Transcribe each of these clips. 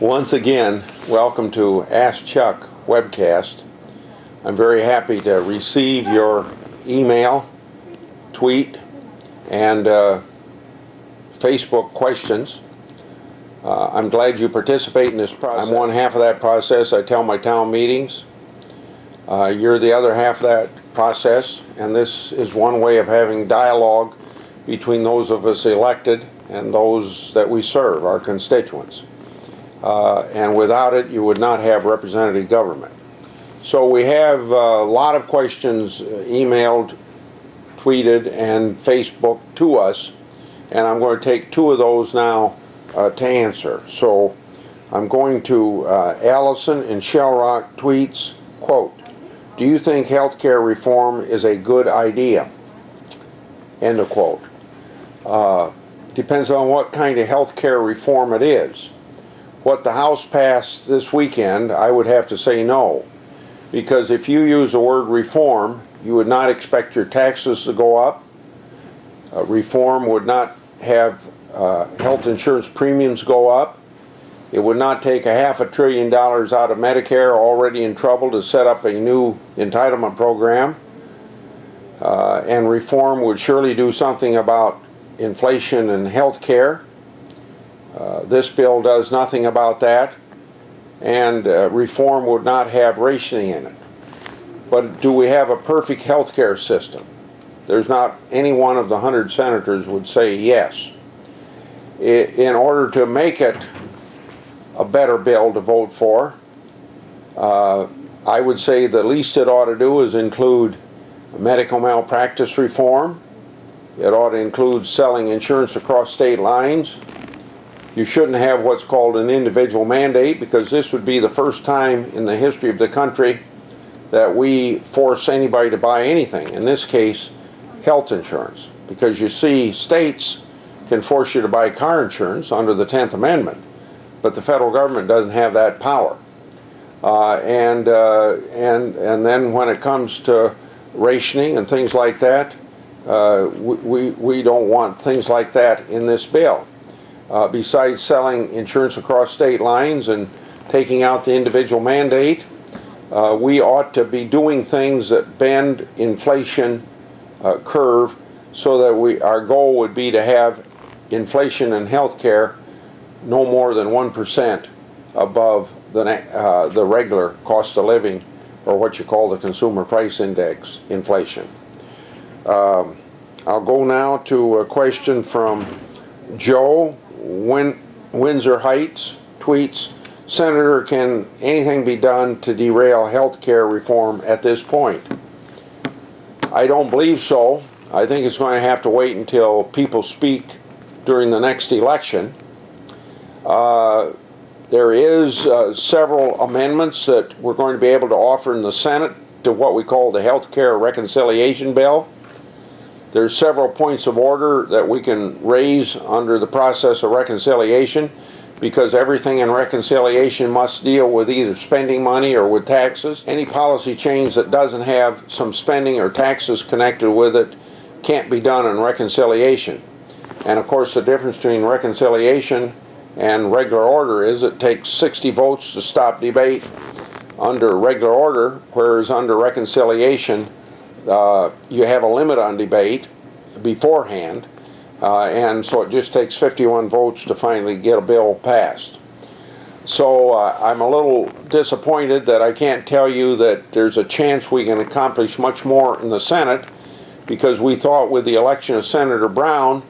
Once again, welcome to Ask Chuck webcast. I'm very happy to receive your email, tweet, and Facebook questions. I'm glad you participate in this process. I'm one half of that process. I tell my town meetings. You're the other half of that process, and this is one way of having dialogue between those of us elected and those that we serve, our constituents. And without it, you would not have representative government. So we have a lot of questions emailed, tweeted, and Facebook to us, and I'm going to take two of those now to answer. So I'm going to Allison in Shell Rock tweets, quote, "Do you think health care reform is a good idea?" End of quote. Depends on what kind of health care reform it is. What the House passed this weekend, I would have to say no. Because if you use the word reform, you would not expect your taxes to go up. Reform would not have health insurance premiums go up. It would not take $500 billion out of Medicare, already in trouble, to set up a new entitlement program. And reform would surely do something about inflation and health care. This bill does nothing about that, and reform would not have rationing in it. But do we have a perfect health care system? There's not any one of the 100 senators would say yes. In order to make it a better bill to vote for, I would say the least it ought to do is include medical malpractice reform. It ought to include selling insurance across state lines. You shouldn't have what's called an individual mandate, because this would be the first time in the history of the country that we force anybody to buy anything, in this case health insurance, because you see states can force you to buy car insurance under the 10th Amendment, but the federal government doesn't have that power. And then when it comes to rationing and things like that, we don't want things like that in this bill. Besides selling insurance across state lines and taking out the individual mandate, we ought to be doing things that bend inflation curve, so that our goal would be to have inflation in health care no more than 1% above the regular cost of living, or what you call the consumer price index inflation. I'll go now to a question from Joe Windsor Heights tweets, "Senator, can anything be done to derail health care reform at this point?" I don't believe so. I think it's going to have to wait until people speak during the next election. There is several amendments that we're going to be able to offer in the Senate to what we call the Health Care Reconciliation Bill. There's several points of order that we can raise under the process of reconciliation, because everything in reconciliation must deal with either spending money or with taxes. Any policy change that doesn't have some spending or taxes connected with it can't be done in reconciliation. And of course, the difference between reconciliation and regular order is it takes 60 votes to stop debate under regular order, whereas under reconciliation you have a limit on debate beforehand, and so it just takes 51 votes to finally get a bill passed. So I'm a little disappointed that I can't tell you that there's a chance we can accomplish much more in the Senate, because we thought with the election of Senator Brown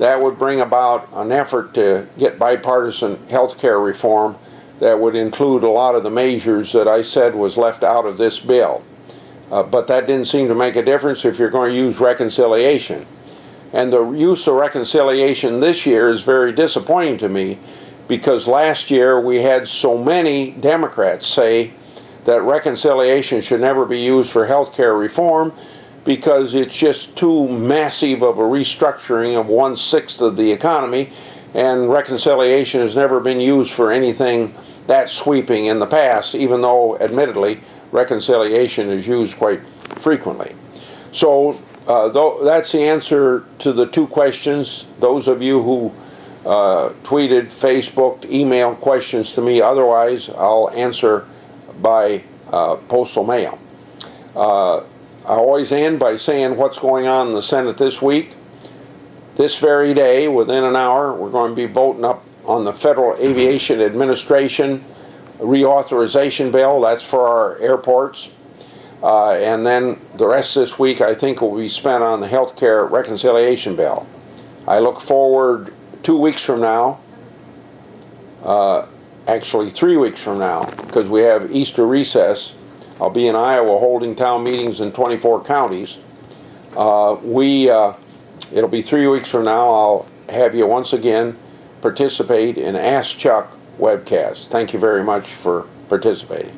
that would bring about an effort to get bipartisan health care reform that would include a lot of the measures that I said was left out of this bill. But that didn't seem to make a difference if you're going to use reconciliation. And the use of reconciliation this year is very disappointing to me, because last year we had so many Democrats say that reconciliation should never be used for health care reform because it's just too massive of a restructuring of 1/6 of the economy, and reconciliation has never been used for anything that sweeping in the past, even though admittedly reconciliation is used quite frequently. So that's the answer to the two questions. Those of you who tweeted, Facebooked, emailed questions to me. Otherwise, I'll answer by postal mail. I always end by saying what's going on in the Senate this week. This very day, within an hour, we're going to be voting up on the Federal Aviation Administration reauthorization bill. That's for our airports. And then the rest of this week, I think, will be spent on the health care reconciliation bill. I look forward 2 weeks from now, actually 3 weeks from now, because we have Easter recess. I'll be in Iowa holding town meetings in 24 counties. It'll be 3 weeks from now. I'll have you once again participate in Ask Chuck webcast. Thank you very much for participating.